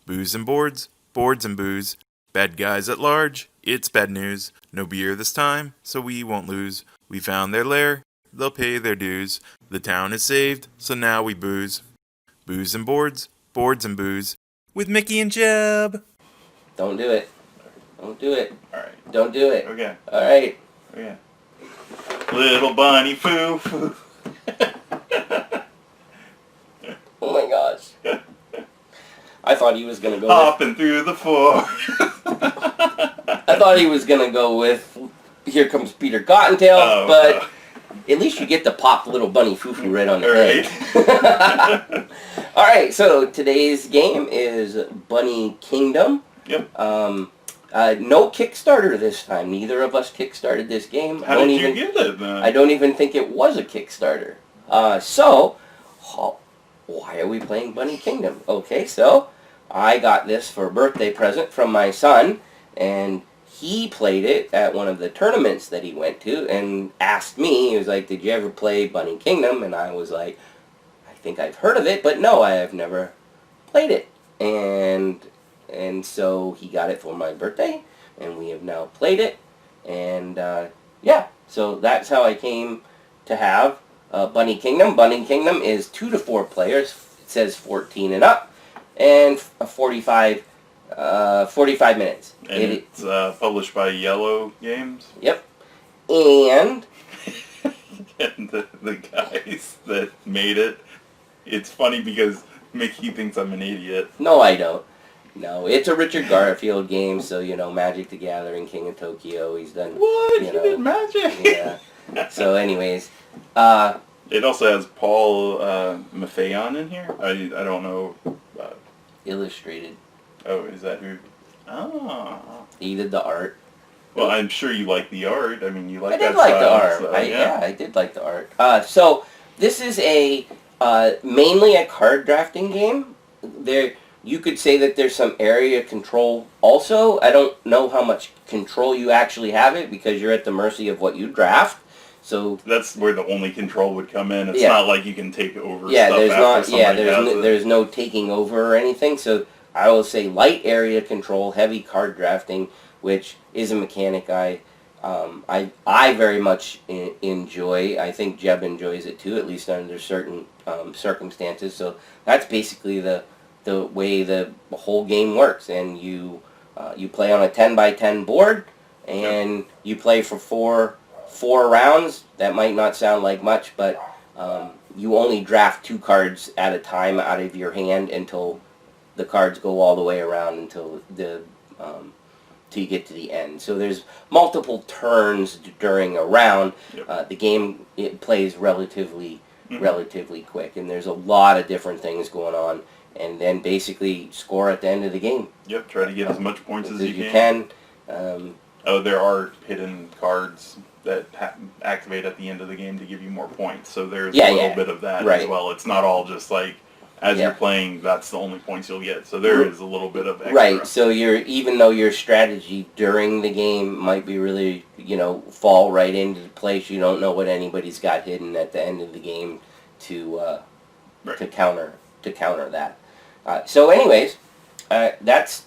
Booze and boards, boards and booze. Bad guys at large, it's bad news. No beer this time, so we won't lose. We found their lair, they'll pay their dues. The town is saved, so now we booze. Booze and boards, boards and booze. With Mickey and Jeb. Don't do it. Don't do it. Alright. Don't do it. Okay. Alright. Okay. Little bunny foo foo. Oh my gosh. I thought he was gonna go Hopping through the floor. I thought he was gonna go with Here Comes Peter Cottontail, but at least you get to pop Little Bunny Foo-Foo right on the head. Alright, so today's game is Bunny Kingdom. Yep. No Kickstarter this time. Neither of us kickstarted this game. How did you get it then? I don't even think it was a Kickstarter. So, why are we playing Bunny Kingdom? Okay, so I got this for a birthday present from my son, and he played it at one of the tournaments that he went to and asked me, he was like, did you ever play Bunny Kingdom? And I was like, I think I've heard of it, but no, I have never played it. And so he got it for my birthday, and we have now played it, and yeah, so that's how I came to have Bunny Kingdom. Bunny Kingdom is 2 to 4 players. It says 14 and up, and 45 minutes. And it's published by Yellow Games. Yep. And and the guys that made it, it's funny because Mickey thinks I'm an idiot. no, I don't. No, it's a Richard Garfield game, so, you know, Magic the Gathering, King of Tokyo, he's done... What? You You did Magic? Yeah. So, anyways, It also has Paul Maffeon in here. I don't know. illustrated. Oh, is that who? Oh. He did the art. Well, I'm sure you like the art. I mean, you like I that did like the style, art. so, Yeah, I did like the art. So this is a mainly a card drafting game. You could say that there's some area control also. I don't know how much control you actually have it because you're at the mercy of what you draft. So that's where the only control would come in. It's Yeah. not like you can take over yeah, stuff there's after not. somebody Yeah, has it. there's no taking over or anything. So I will say light area control, heavy card drafting, which is a mechanic I very much enjoy. I think Jeb enjoys it too, at least under certain circumstances. So that's basically the way the whole game works. And you play on a 10 by 10 board, and you play for four rounds. That might not sound like much, but you only draft 2 cards at a time out of your hand until the cards go all the way around until till you get to the end. So there's multiple turns during a round. Yep. The game plays relatively quick, and there's a lot of different things going on. And then basically score at the end of the game. Yep, try to get as much points as you can. Oh, there are hidden cards that activate at the end of the game to give you more points. So there's a little bit of that as well. It's not all just like as you're playing, that's the only points you'll get. So there is a little bit of extra. Right. So even though your strategy during the game might be really, fall right into place, you don't know what anybody's got hidden at the end of the game to counter that. So anyways, that's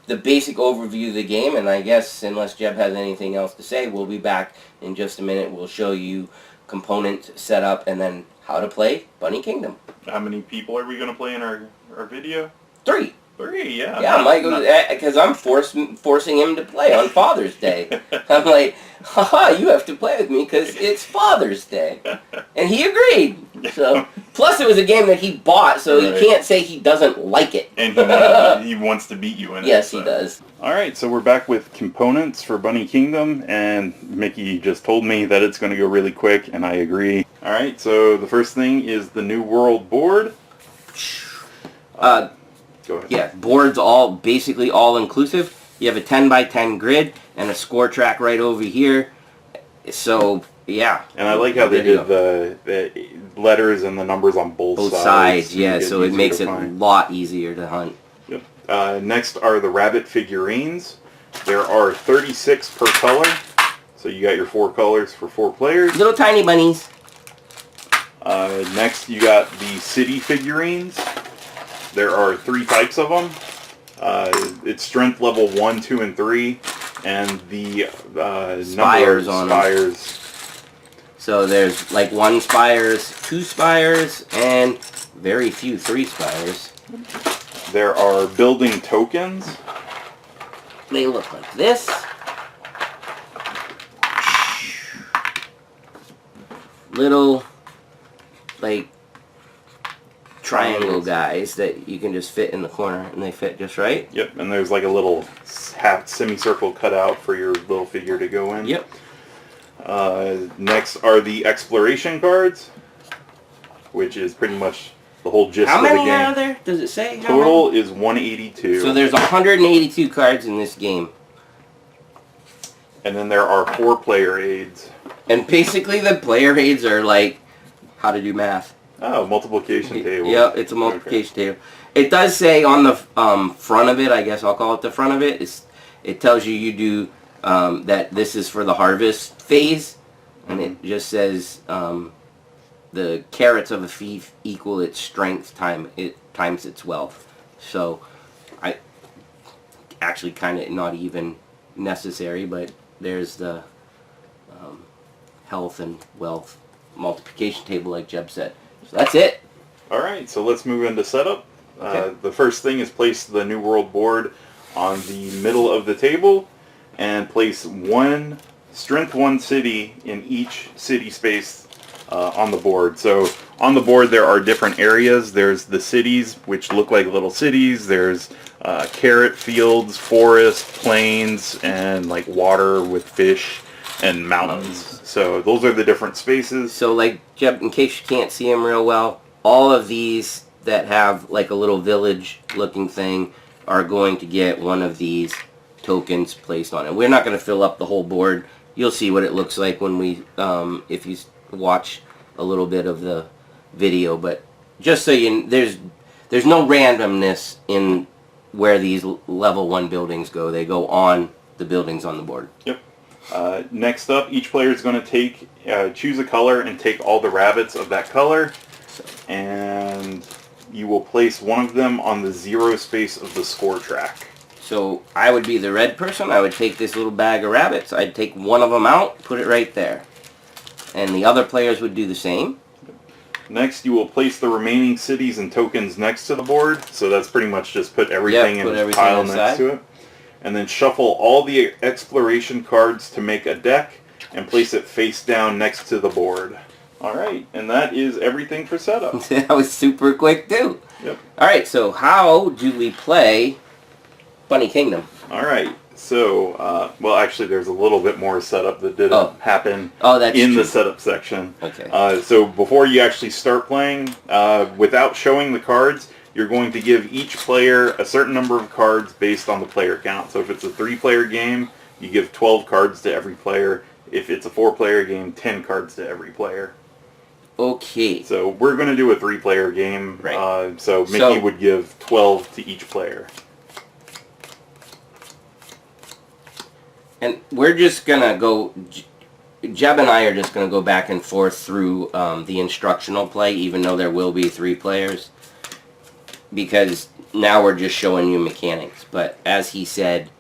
the basic overview of the game, and I guess unless Jeb has anything else to say, we'll be back in just a minute. We'll show you component setup and then how to play Bunny Kingdom. How many people are we going to play in our video? 3. 3, yeah. Yeah, Michael, because I'm forcing him to play on Father's Day. I'm like, haha, you have to play with me because it's Father's Day. And he agreed. So, plus it was a game that he bought, so he can't say he doesn't like it. And he wants to beat you in it. Yes, he does. Alright, so we're back with components for Bunny Kingdom, and Mickey just told me that it's going to go really quick, and I agree. Alright, so the first thing is the New World board. Go ahead. Yeah, boards basically all inclusive. You have a 10 by 10 grid and a score track right over here. So, yeah. And I like how they did the letters and the numbers on both sides. Yeah, so it makes it a lot easier to hunt. Yep. Next are the rabbit figurines. There are 36 per color. So you got your 4 colors for 4 players. Little tiny bunnies. Next you got the city figurines. There are 3 types of them. It's strength level 1, 2, and 3, and the Spires number on of spires. So there's like 1 spires, 2 spires, and very few 3 spires. There are building tokens. They look like this. Little, like, triangle guys that you can just fit in the corner, and they fit just right. Yep, and there's like a little half semicircle cut out for your little figure to go in. Yep. Next are the exploration cards, which is pretty much the whole gist How of the game. many are there? Does it say? Total is 182. So there's 182 cards in this game. And then there are 4 player aids. And basically the player aids are like how to do math. Oh, multiplication table. Yeah, it's a multiplication table. It does say on the front of it, I guess I'll call it the front of it, it tells you do that this is for the harvest phase. And it just says the carrots of a thief equal its strength times its wealth. So I actually kind of not even necessary, but there's the health and wealth multiplication table like Jeb said. So that's it. Alright, so let's move into setup. Okay. The first thing is place the New World board on the middle of the table and place one strength 1 city in each city space on the board. So on the board there are different areas. There's the cities, which look like little cities. There's carrot fields, forest, plains, and like water with fish and mountains. So those are the different spaces. So like Jeb, in case you can't see them real well, all of these that have like a little village looking thing are going to get one of these tokens placed on it. We're not going to fill up the whole board. You'll see what it looks like when we, if you watch a little bit of the video. But just so you, there's no randomness in where these level 1 buildings go. They go on the buildings on the board. Yep. Next up, each player is going to choose a color and take all the rabbits of that color, and you will place one of them on the 0 space of the score track. So I would be the red person. I would take this little bag of rabbits. I'd take one of them out, put it right there. And the other players would do the same. Next, you will place the remaining cities and tokens next to the board. So that's pretty much just put everything in a pile next to it. And then shuffle all the exploration cards to make a deck and place it face down next to the board. Alright, and that is everything for setup. That was super quick too. Yep. Alright, so how do we play Bunny Kingdom? Alright, so, well actually there's a little bit more setup that didn't happen in the setup section. Okay. So before you actually start playing, without showing the cards, you're going to give each player a certain number of cards based on the player count. So if it's a 3-player game, you give 12 cards to every player. If it's a 4-player game, 10 cards to every player. Okay. So we're going to do a 3-player game. Right. So Mickey would give 12 to each player. And we're just going to go... Jeb and I are just going to go back and forth through the instructional play, even though there will be 3 players. Because now we're just showing you mechanics. But as he said,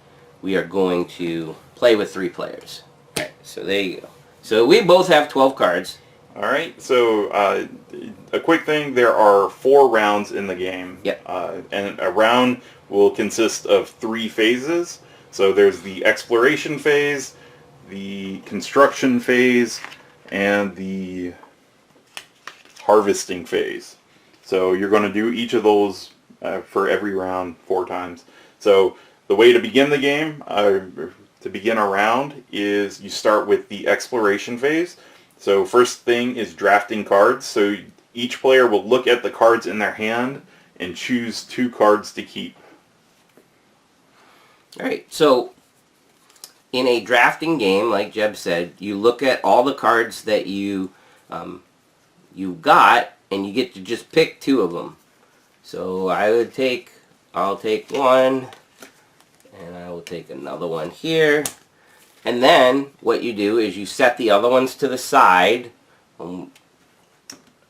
we are going to play with 3 players. Alright, so there you go. So we both have 12 cards. Alright, so a quick thing, there are 4 rounds in the game. Yep. And a round will consist of 3 phases. So there's the exploration phase, the construction phase, and the harvesting phase. So you're going to do each of those for every round 4 times. So the way to begin the game, to begin a round, is you start with the exploration phase. So first thing is drafting cards. So each player will look at the cards in their hand and choose 2 cards to keep. Alright, so in a drafting game, like Jeb said, you look at all the cards that you got, and you get to just pick 2 of them. So I'll take one, and I will take another one here. And then what you do is you set the other ones to the side.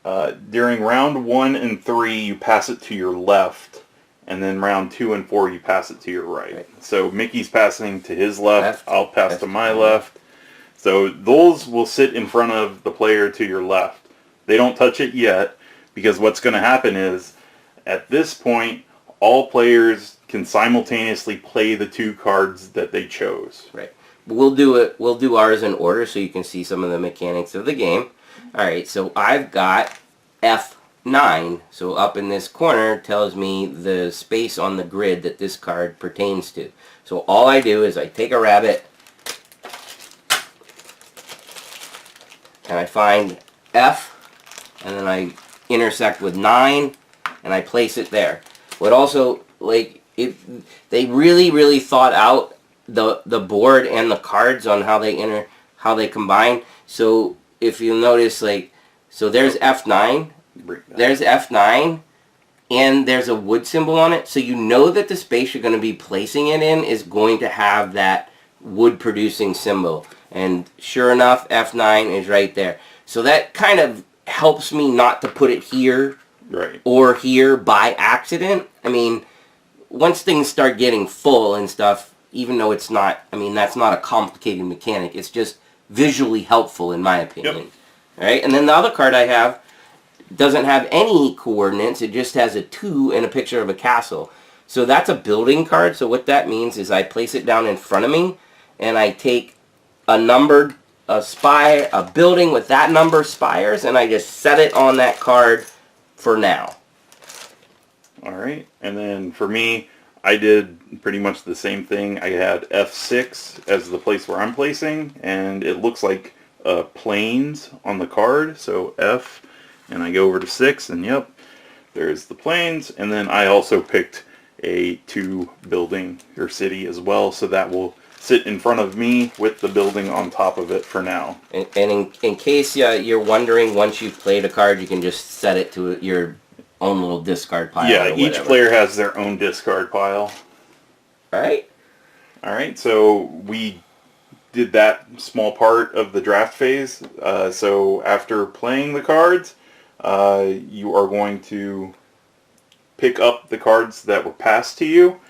During round 1 and 3, you pass it to your left, and then round 2 and 4 you pass it to your right. So Mickey's passing to his left, I'll pass to my left. So those will sit in front of the player to your left. They don't touch it yet, because what's going to happen is, at this point, all players can simultaneously play the 2 cards that they chose. Right. We'll do ours in order so you can see some of the mechanics of the game. All right, so I've got F9. So up in this corner tells me the space on the grid that this card pertains to. So all I do is I take a rabbit and I find F, and then I intersect with 9 and I place it there. What also, like, they really thought out the board and the cards on how they combine. So if you notice, like, so there's F9, there's F9, and there's a wood symbol on it. So you know that the space you're going to be placing it in is going to have that wood producing symbol. And sure enough, F9 is right there. So that kind of helps me not to put it here or here by accident. I mean, once things start getting full and stuff, even though it's not, I mean, that's not a complicated mechanic. It's just visually helpful in my opinion. Yep. Right? And then the other card I have doesn't have any coordinates. It just has a 2 and a picture of a castle. So that's a building card. So what that means is I place it down in front of me and I take a numbered a building with that number spires, and I just set it on that card for now. Alright, and then for me, I did pretty much the same thing. I had F6 as the place where I'm placing, and it looks like planes on the card, so F, and I go over to 6, and yep, there's the planes, and then I also picked a 2 building or city as well, so that will sit in front of me with the building on top of it for now. And in case you're wondering, once you've played a card, you can just set it to your own little discard pile. Yeah, each player has their own discard pile. Alright. Alright, so we did that small part of the draft phase. So after playing the cards, you are going to pick up the cards that were passed to you,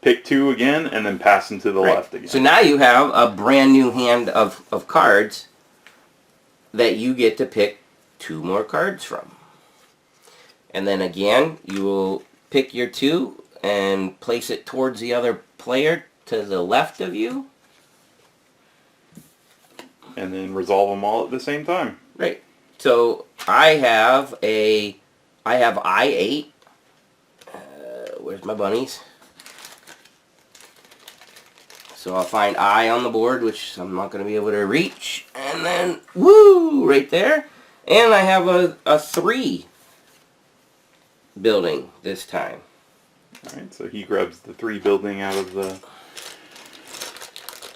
pick 2 again, and then pass them to the left again. So now you have a brand new hand of cards that you get to pick 2 more cards from. And then again, you will pick your 2 and place it towards the other player to the left of you. And then resolve them all at the same time. Right. So I have I8. Where's my bunnies? So I'll find I on the board, which I'm not going to be able to reach. And then, woo, right there. And I have a 3 building this time. Alright, so he grabs the 3 building out of the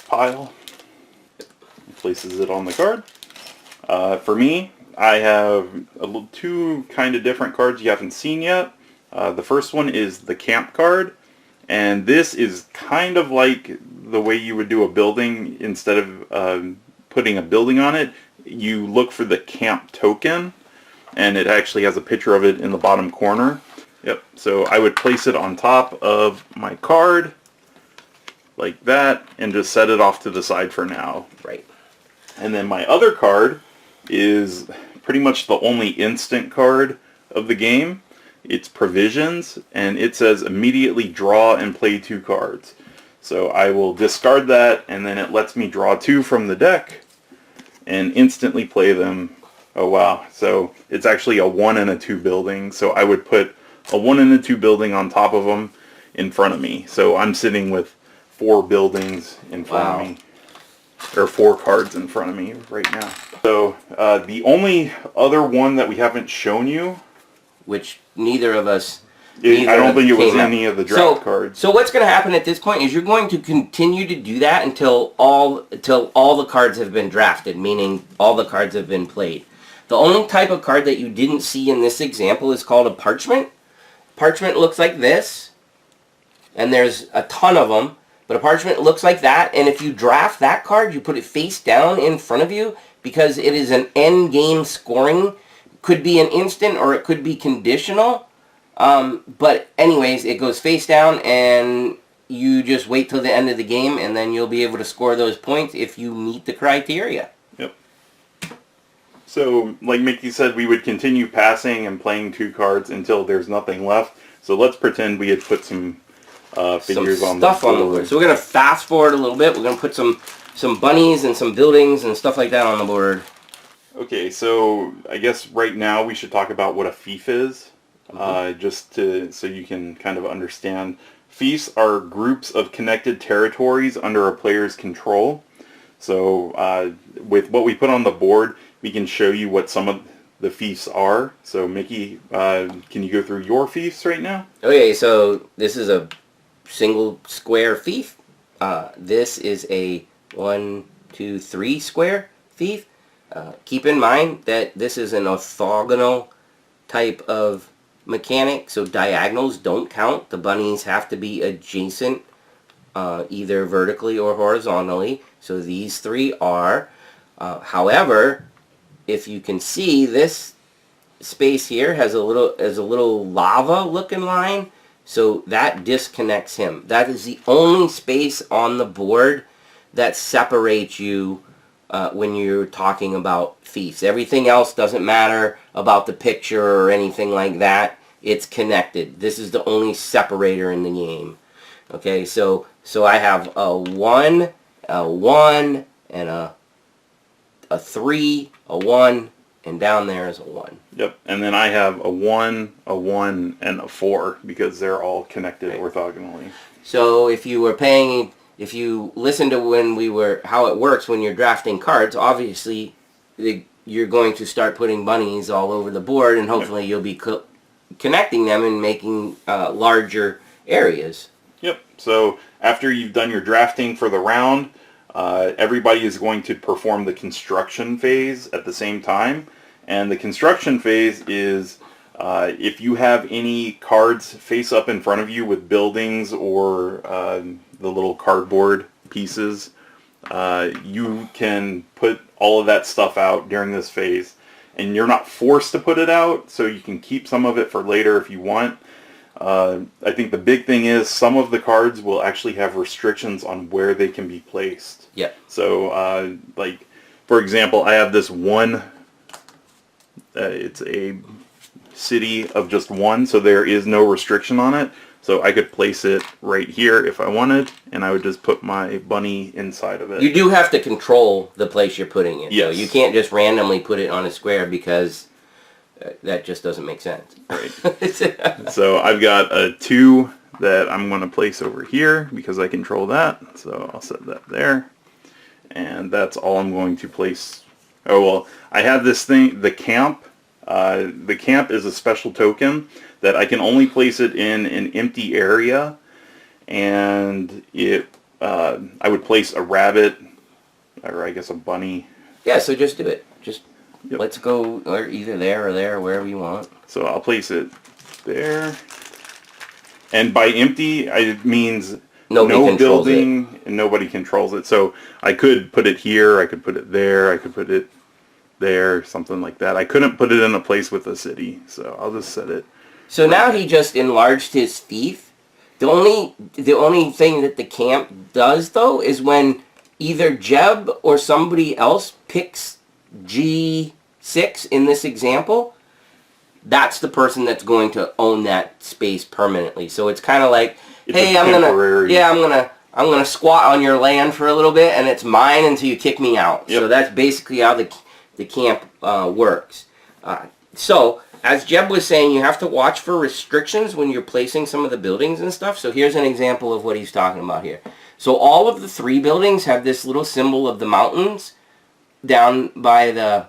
pile. Places it on the card. For me, I have 2 kind of different cards you haven't seen yet. The first one is the camp card. And this is kind of like the way you would do a building. Instead of putting a building on it, you look for the camp token, and it actually has a picture of it in the bottom corner. Yep, so I would place it on top of my card, like that, and just set it off to the side for now. Right. And then my other card is pretty much the only instant card of the game. It's Provisions, and it says immediately draw and play 2 cards. So I will discard that, and then it lets me draw 2 from the deck and instantly play them. Oh wow, so it's actually a 1 and a 2 building, so I would put a 1 and a 2 building on top of them in front of me. So I'm sitting with 4 buildings in front of me. Or 4 cards in front of me right now. So the only other one that we haven't shown you, which neither of us... I don't think it was any of the draft cards. So what's going to happen at this point is you're going to continue to do that until all the cards have been drafted, meaning all the cards have been played. The only type of card that you didn't see in this example is called a parchment. Parchment looks like this, and there's a ton of them, but a parchment looks like that, and if you draft that card, you put it face down in front of you, because it is an end game scoring. Could be an instant or it could be conditional. But anyways, it goes face down, and you just wait till the end of the game, and then you'll be able to score those points if you meet the criteria. Yep. So, like Mickey said, we would continue passing and playing 2 cards until there's nothing left. So let's pretend we had put some figures on the board. Stuff on the board. So we're going to fast forward a little bit. We're going to put some bunnies and some buildings and stuff like that on the board. Okay, so I guess right now we should talk about what a fief is, just so you can kind of understand. Fiefs are groups of connected territories under a player's control. So with what we put on the board, we can show you what some of the fiefs are. So Mickey, can you go through your fiefs right now? Okay, so this is a single square fief. This is a 1, 2, 3 square fief. Keep in mind that this is an orthogonal type of mechanic, so diagonals don't count. The bunnies have to be adjacent, either vertically or horizontally. So these 3 are. However, if you can see, this space here has a little lava looking line, so that disconnects him. That is the only space on the board that separates you when you're talking about fiefs. Everything else doesn't matter about the picture or anything like that. It's connected. This is the only separator in the game. Okay, so I have a 1, and a 3, a 1, and down there is a 1. Yep, and then I have a 1, and a 4 because they're all connected orthogonally. So if you listen to how it works when you're drafting cards, obviously you're going to start putting bunnies all over the board, and hopefully you'll be connecting them and making larger areas. Yep, so after you've done your drafting for the round, everybody is going to perform the construction phase at the same time. And the construction phase is if you have any cards face up in front of you with buildings or the little cardboard pieces, you can put all of that stuff out during this phase. And you're not forced to put it out, so you can keep some of it for later if you want. I think the big thing is some of the cards will actually have restrictions on where they can be placed. Yeah. So, like, for example, I have this one, it's a city of just 1, so there is no restriction on it. So I could place it right here if I wanted, and I would just put my bunny inside of it. You do have to control the place you're putting it. Yes. So you can't just randomly put it on a square because that just doesn't make sense. Right. So I've got a 2 that I'm going to place over here because I control that. So I'll set that there. And that's all I'm going to place. Oh, well, I have this thing, the camp. The camp is a special token that I can only place it in an empty area. And I would place a rabbit, or I guess a bunny. Yeah, so just do it. Let's go either there or there, wherever you want. So I'll place it there. And by empty, it means no building and nobody controls it. So I could put it here, I could put it there, I could put it there, something like that. I couldn't put it in a place with a city, so I'll just set it. So now he just enlarged his fief. The only thing that the camp does, though, is when either Jeb or somebody else picks G6 in this example, that's the person that's going to own that space permanently. So it's kind of like, hey, I'm gonna squat on your land for a little bit, and it's mine until you kick me out. Yep. So that's basically how the camp works. So as Jeb was saying, you have to watch for restrictions when you're placing some of the buildings and stuff. So here's an example of what he's talking about here. So all of the 3 buildings have this little symbol of the mountains down by the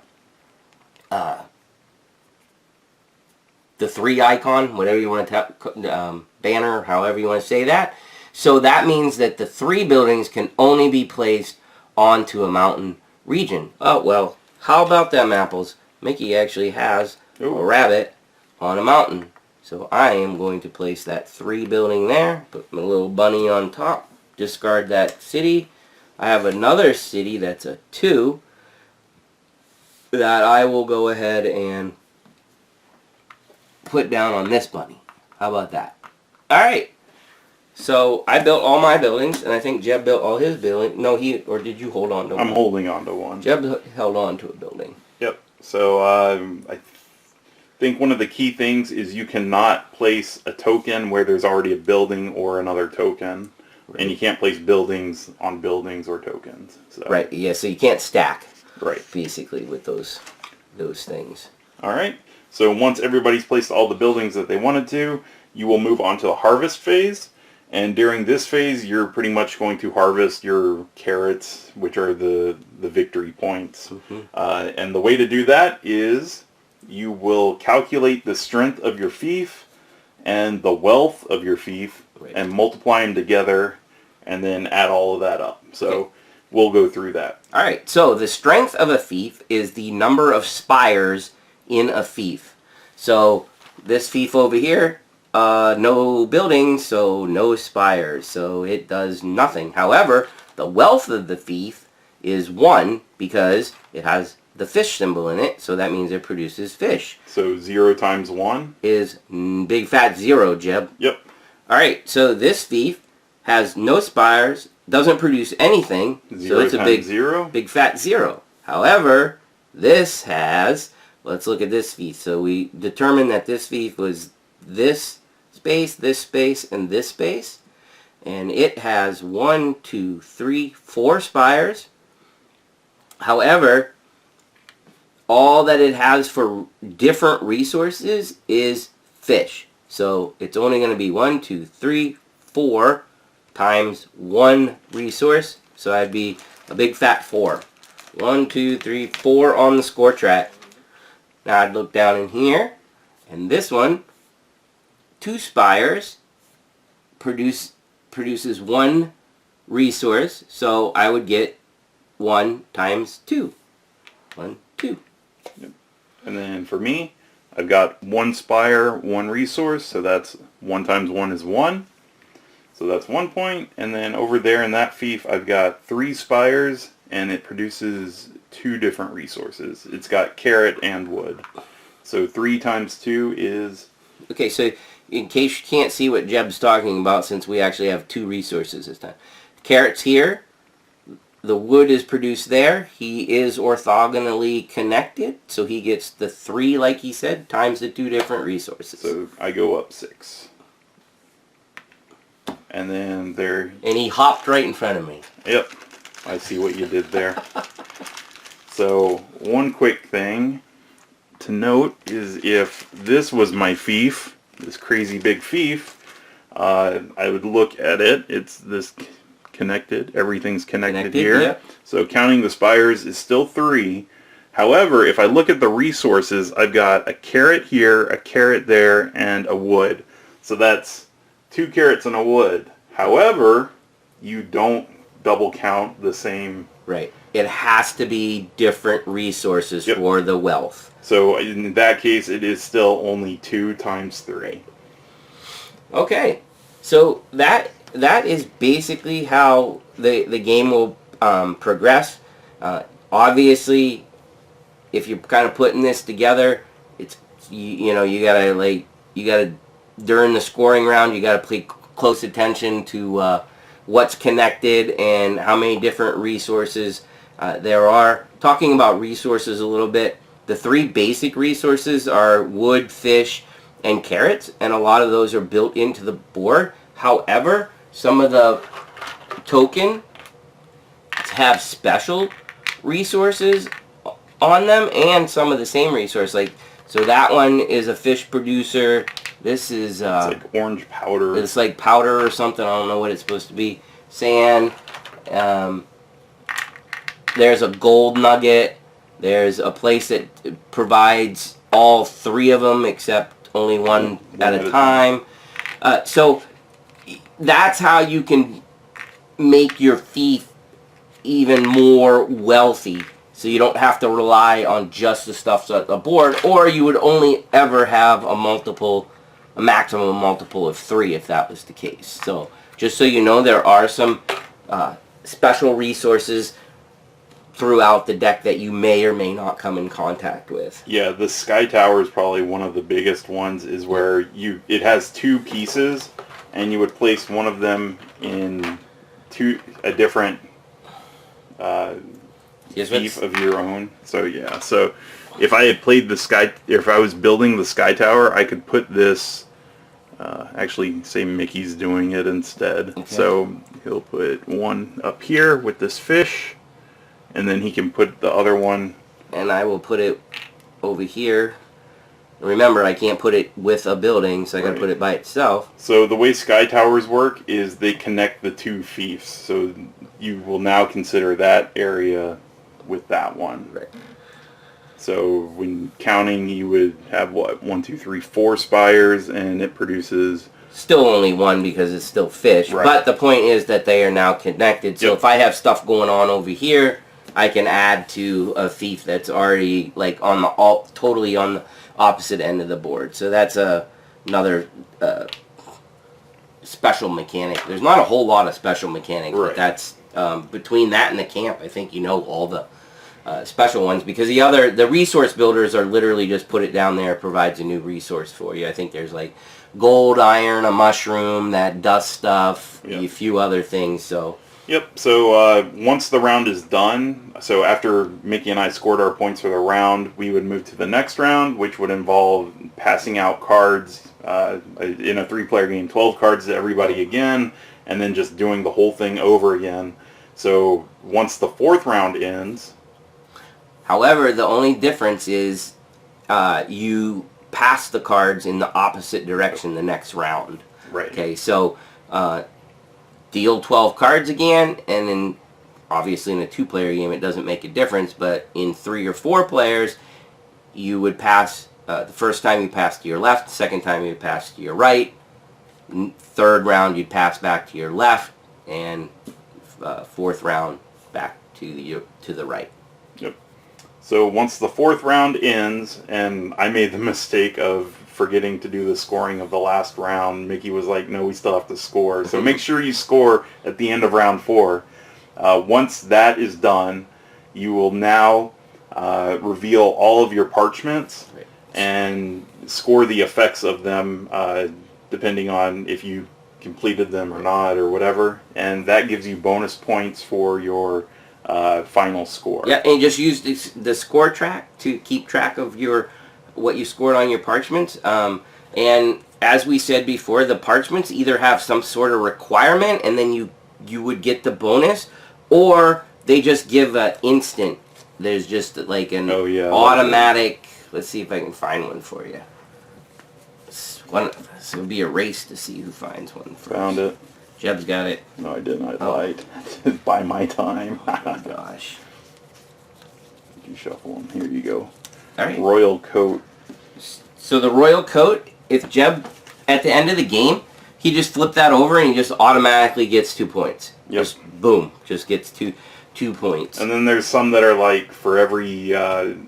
3 icon, whatever you want to banner, however you want to say that. So that means that the 3 buildings can only be placed onto a mountain region. Oh, well, how about them apples? Mickey actually has a rabbit on a mountain. So I am going to place that 3 building there, put my little bunny on top, discard that city. I have another city that's a 2 that I will go ahead and put down on this bunny. How about that? All right. So I built all my buildings, and I think Jeb built all his building. No, or did you hold on to one? I'm holding on to one. Jeb held on to a building. Yep. So I think one of the key things is you cannot place a token where there's already a building or another token. Right. And you can't place buildings on buildings or tokens. So. Right, yeah, so you can't stack. Right. Basically with those things. All right. So once everybody's placed all the buildings that they wanted to, you will move on to the harvest phase. And during this phase, you're pretty much going to harvest your carrots, which are the victory points. Mm-hmm. And the way to do that is you will calculate the strength of your fief and the wealth of your fief, right, and multiply them together and then add all of that up. So okay, we'll go through that. All right. So the strength of a fief is the number of spires in a fief. So this fief over here, no buildings, so no spires, so it does nothing. However, the wealth of the fief is 1 because it has the fish symbol in it, so that means it produces fish. So 0 times 1? Is big fat 0, Jeb. Yep. Alright, so this fief has no spires, doesn't produce anything, so it's a big fat 0. However, this has, let's look at this fief. So we determined that this fief was this space, and this space. And it has 1, 2, 3, 4 spires. However, all that it has for different resources is fish. So it's only going to be 1, 2, 3, 4 times 1 resource. So that'd be a big fat 4. 1, 2, 3, 4 on the score track. Now I'd look down in here, and this one, 2 spires produces 1 resource, so I would get 1 times 2. 1, 2. Yep. And then for me, I've got 1 spire, 1 resource, so that's 1 times 1 is 1. So that's 1 point. And then over there in that fief, I've got 3 spires, and it produces 2 different resources. It's got carrot and wood. So 3 times 2 is... Okay, so in case you can't see what Jeb's talking about, since we actually have 2 resources this time. Carrots here, the wood is produced there. He is orthogonally connected, so he gets the 3, like he said, times the 2 different resources. So I go up 6. And then there... And he hopped right in front of me. Yep, I see what you did there. So one quick thing to note is if this was my fief, this crazy big fief, I would look at it. It's this connected. Everything's connected here. Yep. So counting the spires is still 3. However, if I look at the resources, I've got a carrot here, a carrot there, and a wood. So that's 2 carrots and a wood. However, you don't double count the same. Right. It has to be different resources, yep, for the wealth. So in that case, it is still only 2 times 3. Okay. So that is basically how the game will progress. Obviously, if you're kind of putting this together, it's you gotta during the scoring round, you gotta pay close attention to what's connected and how many different resources there are. Talking about resources a little bit, the 3 basic resources are wood, fish, and carrots, and a lot of those are built into the board. However, some of the tokens have special resources on them and some of the same resource. Like, so that one is a fish producer. This is it's like orange powder. It's like powder or something. I don't know what it's supposed to be. Sand. There's a gold nugget. There's a place that provides all 3 of them except only one at a time. So that's how you can make your fief even more wealthy. So you don't have to rely on just the stuff on the board, or you would only ever have a maximum multiple of 3 if that was the case. So just so you know, there are some special resources throughout the deck that you may or may not come in contact with. Yeah, the Sky Tower is probably one of the biggest ones, is where it has 2 pieces, and you would place one of them in a different fief of your own. So yeah, so if I had played if I was building the Sky Tower, I could put this, actually say Mickey's doing it instead. Okay. So he'll put one up here with this fish, and then he can put the other one. And I will put it over here. Remember, I can't put it with a building, so I got to put it by itself. So the way Sky Towers work is they connect the 2 fiefs. So you will now consider that area with that one. Right. So when counting, you would have, what, 1, 2, 3, 4 spires, and it produces... Still only 1 because it's still fish. Right. But the point is that they are now connected. So if I have stuff going on over here, I can add to a fief that's already like on the totally on the opposite end of the board. So that's another special mechanic. There's not a whole lot of special mechanics, but that's between that and the camp, I think you know all the special ones, because the resource builders are literally just put it down there, provides a new resource for you. I think there's like gold, iron, a mushroom, that dust stuff, a few other things. So. Yep, so once the round is done, so after Mickey and I scored our points for the round, we would move to the next round, which would involve passing out cards in a 3-player game, 12 cards to everybody again, and then just doing the whole thing over again. So once the 4th round ends... However, the only difference is you pass the cards in the opposite direction the next round. Right. Okay, so... deal 12 cards again, and then obviously in a 2-player game it doesn't make a difference, but in 3 or 4 players you would pass, the first time you pass to your left, the second time you would pass to your right, 3rd round you'd pass back to your left, and 4th round back to the right. Yep. So once the 4th round ends, and I made the mistake of forgetting to do the scoring of the last round, Mickey was like, no, we still have to score. So make sure you score at the end of round 4. Once that is done, you will now reveal all of your parchments and score the effects of them depending on if you completed them or not or whatever. And that gives you bonus points for your final score. Yeah, and just use the score track to keep track of what you scored on your parchments. And as we said before, the parchments either have some sort of requirement and then you would get the bonus, or they just give an instant. There's just like an automatic... Let's see if I can find one for you. So it'll be a race to see who finds one first. Found it. Jeb's got it. No, I didn't. I lied. By my time. Oh my gosh. You shuffle them. Here you go. All right. Royal Coat. So the Royal Coat, if Jeb, at the end of the game, he just flipped that over and he just automatically gets 2 points. Yep. Just boom, just gets two points. And then there's some that are like, for every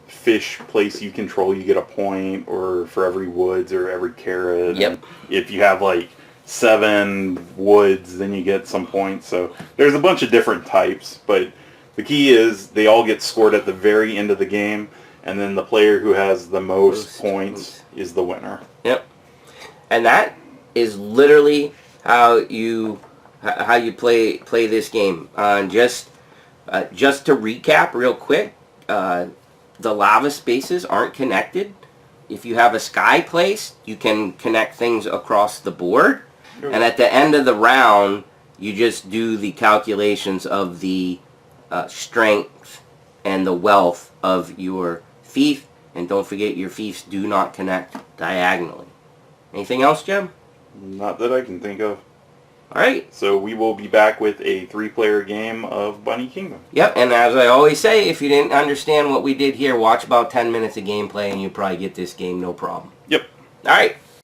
fish place you control, you get a point, or for every woods or every carrot. Yep. And if you have like 7 woods, then you get some points. So there's a bunch of different types, but the key is they all get scored at the very end of the game. And then the player who has the most points is the winner. Yep. And that is literally how you play this game. Just to recap real quick, the lava spaces aren't connected. If you have a sky place, you can connect things across the board. Sure. And at the end of the round, you just do the calculations of the strength and the wealth of your fief, and don't forget your fiefs do not connect diagonally. Anything else, Jeb? Not that I can think of. Alright. So we will be back with a 3-player game of Bunny Kingdom. Yep, and as I always say, if you didn't understand what we did here, watch about 10 minutes of gameplay and you'll probably get this game no problem. Yep. Alright.